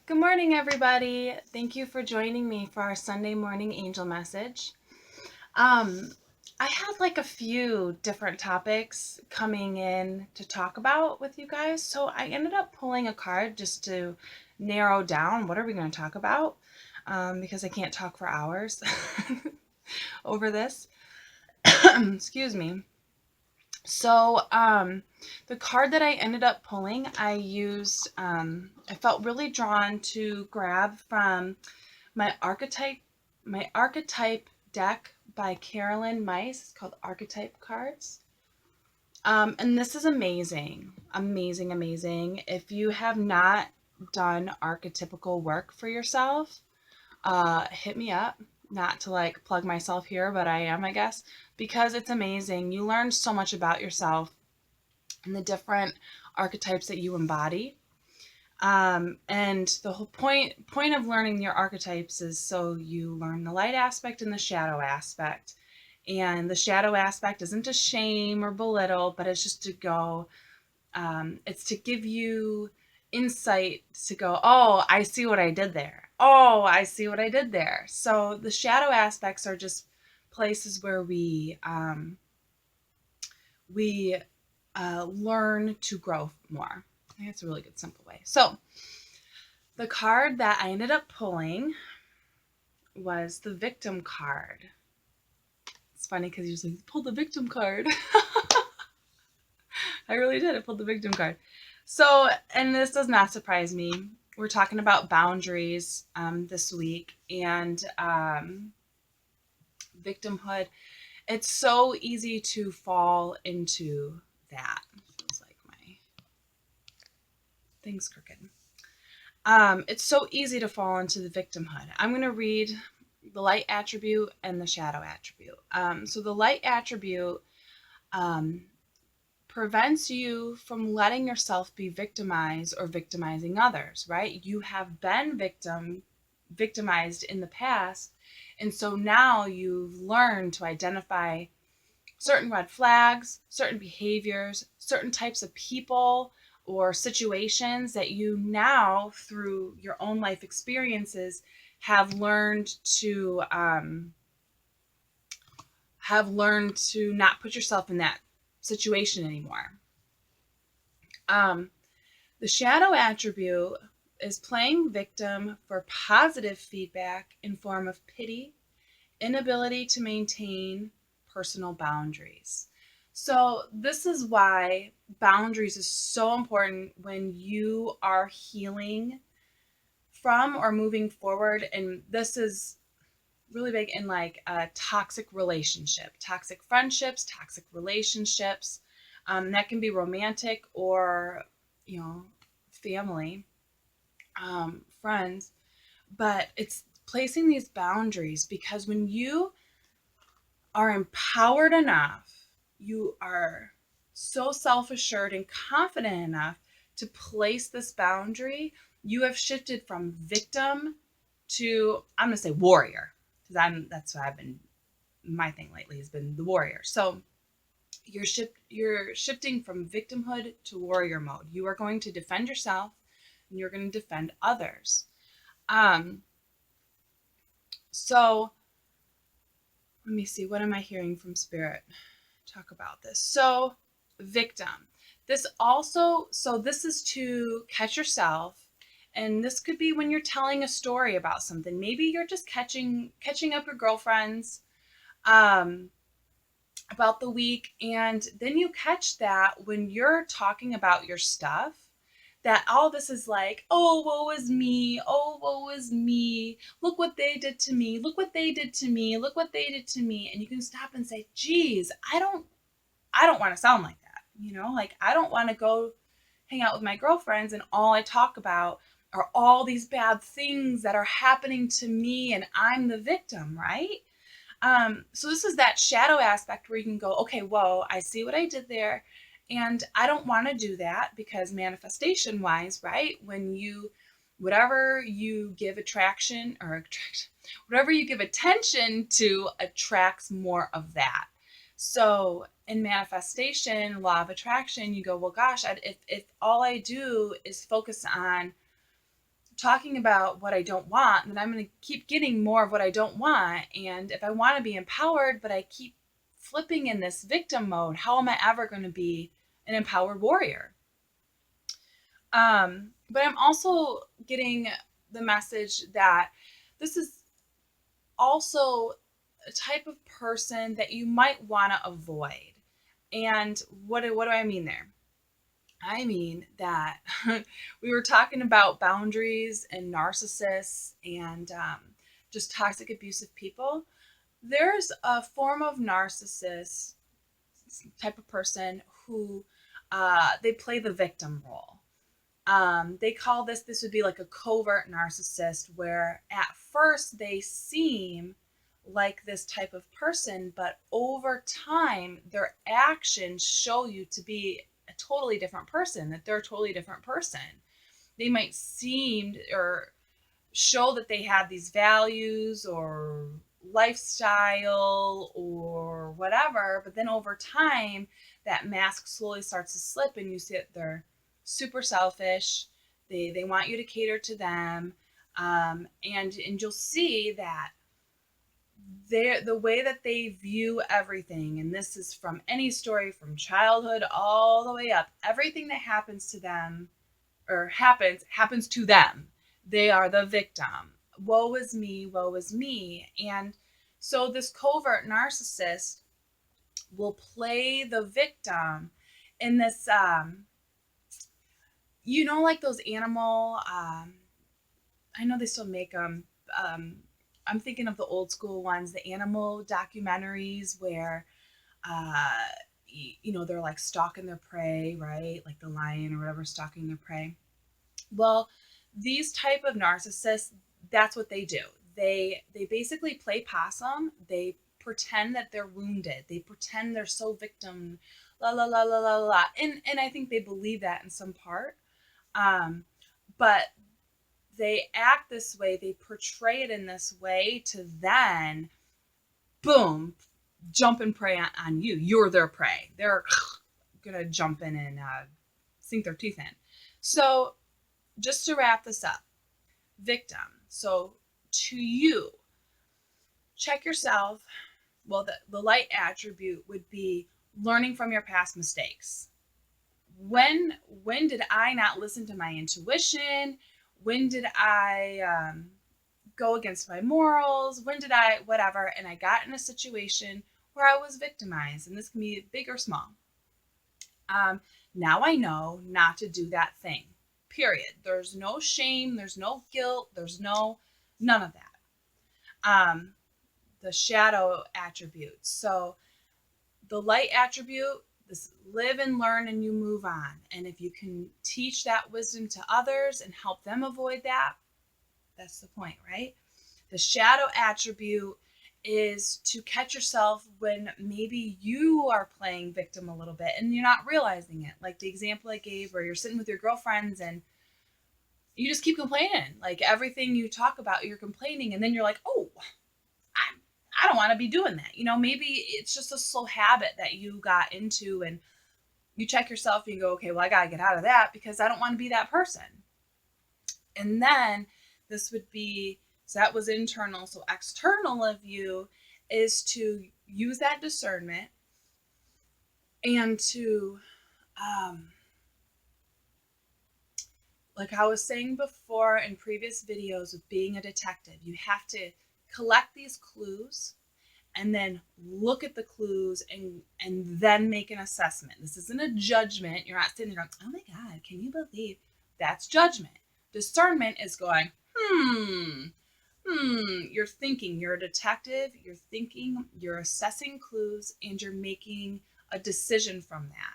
Good morning, everybody. Thank you for joining me for our Sunday morning angel message. Um, I had like a few different topics coming in to talk about with you guys, so I ended up pulling a card just to narrow down what are we going to talk about, because I can't talk for hours over this. Excuse me. So, the card that I ended up pulling, I felt really drawn to grab from my archetype deck by Carolyn Mice. It's called Archetype Cards. And this is amazing, amazing, amazing. If you have not done archetypical work for yourself, hit me up. Not to like plug myself here, but I am, I guess, because it's amazing. You learn so much about yourself and the different archetypes that you embody. And the whole point of learning your archetypes is so you learn the light aspect and the shadow aspect. And the shadow aspect isn't to shame or belittle, but it's just to go. It's to give you insight to go. Oh, I see what I did there. Oh, I see what I did there. So the shadow aspects are just places where we learn to grow more. I think that's a really good simple way. So the card that I ended up pulling was the victim card. It's funny because usually pull the victim card. I really did. I pulled the victim card. So, and this does not surprise me. We're talking about boundaries this week and victimhood. It's so easy to fall into that. Feels like my thing's crooked. It's so easy to fall into the victimhood. I'm going to read the light attribute and the shadow attribute. So the light attribute prevents you from letting yourself be victimized or victimizing others, right? You have been victimized in the past, and so now you've learned to identify certain red flags, certain behaviors, certain types of people or situations that you now, through your own life experiences, have learned to not put yourself in that situation anymore. The shadow attribute is playing victim for positive feedback in form of pity, inability to maintain personal boundaries. So this is why boundaries is so important when you are healing from or moving forward. And this is really big in like a toxic relationship, toxic friendships, toxic relationships. That can be romantic or, family, friends. But it's placing these boundaries because when you are empowered enough, you are so self assured and confident enough to place this boundary, you have shifted from victim to, I'm going to say warrior, because that's what I've been, my thing lately has been the warrior. So you're shifting from victimhood to warrior mode. You are going to defend yourself and you're going to defend others. So let me see, what am I hearing from spirit? Talk about this. So, victim. This is to catch yourself, and this could be when you're telling a story about something. Maybe you're just catching up your girlfriends about the week, and then you catch that when you're talking about your stuff, that all this is like, oh, woe is me. Oh, woe is me. Look what they did to me. Look what they did to me. Look what they did to me. And you can stop and say, geez, I don't want to sound like that. Like I don't want to go hang out with my girlfriends and all I talk about are all these bad things that are happening to me and I'm the victim, right? So this is that shadow aspect where you can go, okay, whoa, I see what I did there. And I don't want to do that because manifestation wise, right? Whatever you give whatever you give attention to attracts more of that. So in manifestation, law of attraction, you go, well, gosh, if all I do is focus on talking about what I don't want, then I'm going to keep getting more of what I don't want. And if I want to be empowered, but I keep flipping in this victim mode, how am I ever going to be an empowered warrior? But I'm also getting the message that this is also a type of person that you might want to avoid. And what do I mean there? I mean that we were talking about boundaries and narcissists and just toxic, abusive people. There's a form of narcissist type of person who they play the victim role. They call this would be like a covert narcissist, where at first they seem like this type of person, but over time their actions show you to be a totally different person, that they're a totally different person. They might seem or show that they have these values or lifestyle or whatever, but then over time that mask slowly starts to slip and you see that they're super selfish. They want you to cater to them. And you'll see that the way that they view everything, and this is from any story from childhood all the way up, everything that happens to them or happens to them. They are the victim. Woe is me, woe is me. And so this covert narcissist will play the victim in this like those animal I know they still make them. I'm thinking of the old school ones, the animal documentaries where uh they're like stalking their prey, right? Like the lion or whatever stalking their prey. Well, these type of narcissists, that's what they do. They basically play possum. They pretend that they're wounded. They pretend they're so victim, la la la la la la. And I think they believe that in some part. But they act this way, they portray it in this way to then, boom, jump and prey on you. You're their prey. They're gonna jump in and sink their teeth in. So just to wrap this up, victim. So to you, check yourself. Well, the light attribute would be learning from your past mistakes. When did I not listen to my intuition? When did I go against my morals? When did I whatever? And I got in a situation where I was victimized, and this can be big or small. Now I know not to do that thing. Period. There's no shame. There's no guilt. There's none of that. The shadow attribute. So the light attribute, this live and learn and you move on. And if you can teach that wisdom to others and help them avoid that, that's the point, right? The shadow attribute is to catch yourself when maybe you are playing victim a little bit and you're not realizing it. Like the example I gave where you're sitting with your girlfriends and you just keep complaining. Like everything you talk about, you're complaining. And then you're like, oh, I don't want to be doing that. Maybe it's just a slow habit that you got into and you check yourself and you go, okay, well, I got to get out of that because I don't want to be that person. And then this would be, so that was internal. So external of you is to use that discernment and to, like I was saying before in previous videos with being a detective, you have to collect these clues and then look at the clues and then make an assessment. This isn't a judgment. You're not sitting there going, oh my God, can you believe? That's judgment. Discernment is going, you're thinking, you're a detective, you're thinking, you're assessing clues, and you're making a decision from that.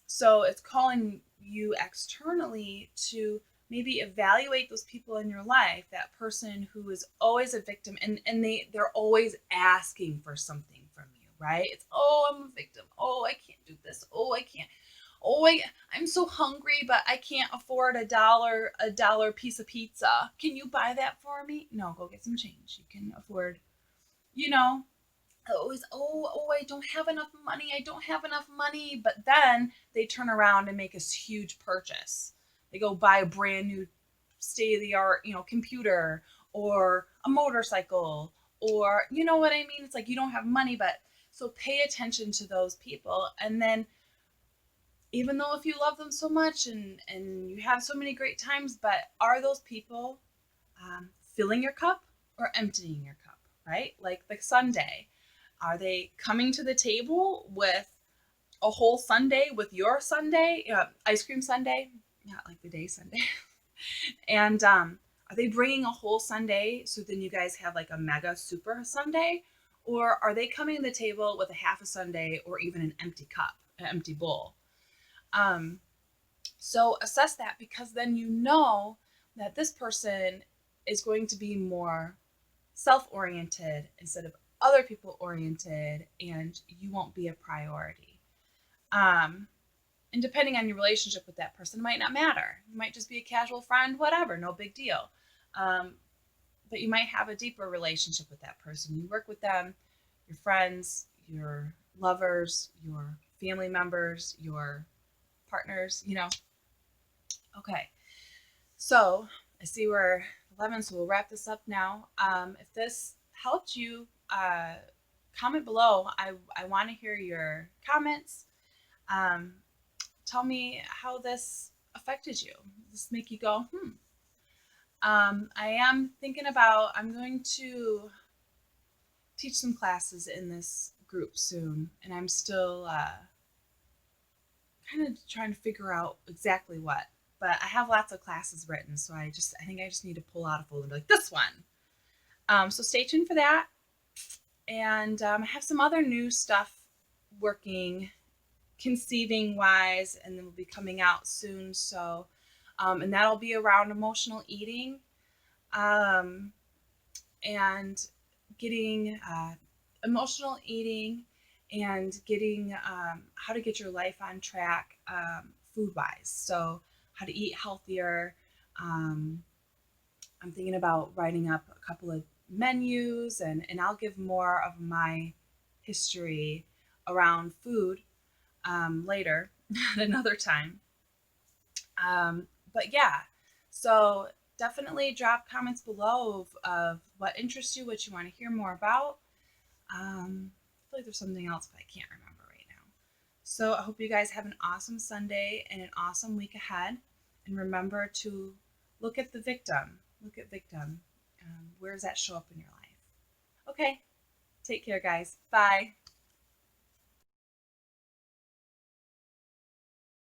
So it's calling you externally to maybe evaluate those people in your life, that person who is always a victim and they're always asking for something from you, right? It's, oh, I'm a victim. Oh, I can't do this. Oh, I can't. Oh, I'm so hungry, but I can't afford a dollar piece of pizza. Can you buy that for me? No, go get some change. You can afford, always, I don't have enough money. I don't have enough money. But then they turn around and make a huge purchase. They go buy a brand new state-of-the-art, computer or a motorcycle, or you know what I mean? It's like you don't have money, but so pay attention to those people. And then even though if you love them so much and you have so many great times, but are those people filling your cup or emptying your cup, right? Like the sundae. Are they coming to the table with a whole sundae with your sundae, ice cream sundae, not like the day sundae? And are they bringing a whole sundae so then you guys have like a mega super sundae? Or are they coming to the table with a half a sundae or even an empty cup, an empty bowl? Um, so assess that, because then you know that this person is going to be more self-oriented instead of other people oriented, and you won't be a priority. And depending on your relationship with that person, it might not matter. You might just be a casual friend, whatever, no big deal. But you might have a deeper relationship with that person. You work with them, your friends, your lovers, your family members, your partners, Okay, so I see we're 11, so we'll wrap this up now. If this helped you, comment below. I want to hear your comments. Tell me how this affected you. Does this make you go, I am thinking about, I'm going to teach some classes in this group soon, and I'm still kind of trying to figure out exactly what. But I have lots of classes written, so I think I just need to pull out a folder and be like, this one. So stay tuned for that. And I have some other new stuff working, conceiving wise, and then will be coming out soon. So, and that'll be around emotional eating, and getting emotional eating and getting how to get your life on track food wise. So how to eat healthier. I'm thinking about writing up a couple of menus, and I'll give more of my history around food later at another time. But yeah, so definitely drop comments below of what interests you, what you want to hear more about. I feel like there's something else, but I can't remember right now. So I hope you guys have an awesome Sunday and an awesome week ahead. And remember to look at the victim. Look at victim. Where does that show up in your life? Okay, take care, guys. Bye.